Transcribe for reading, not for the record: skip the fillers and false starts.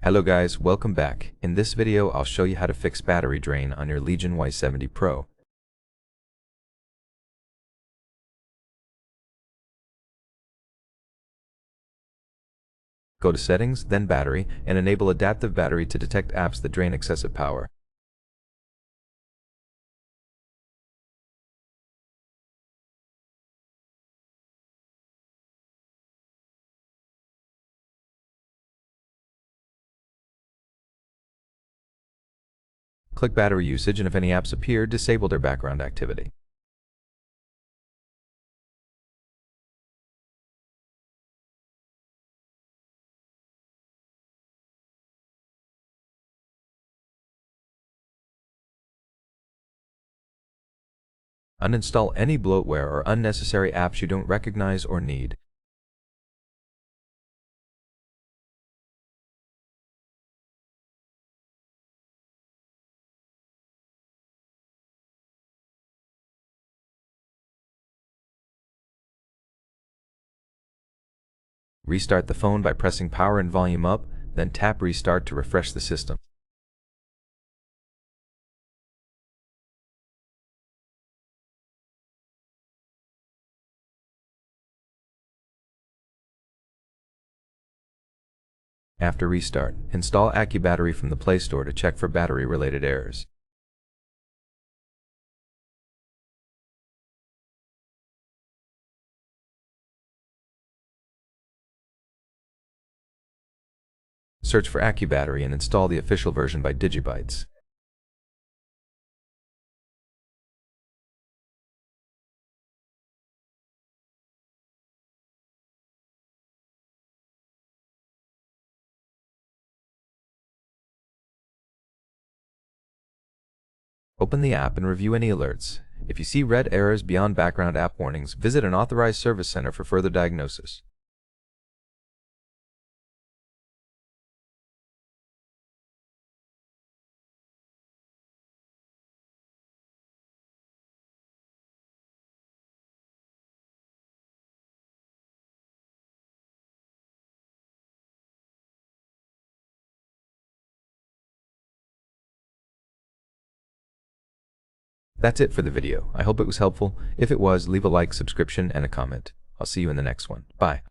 Hello guys, welcome back. In this video I'll show you how to fix battery drain on your Legion Y70 Pro. Go to Settings, then Battery, and enable Adaptive Battery to detect apps that drain excessive power. Click Battery Usage, and if any apps appear, disable their background activity. Uninstall any bloatware or unnecessary apps you don't recognize or need. Restart the phone by pressing power and volume up, then tap Restart to refresh the system. After restart, install AccuBattery from the Play Store to check for battery-related errors. Search for AccuBattery and install the official version by Digibytes. Open the app and review any alerts. If you see red errors beyond background app warnings, visit an authorized service center for further diagnosis. That's it for the video. I hope it was helpful. If it was, leave a like, subscription, and a comment. I'll see you in the next one. Bye.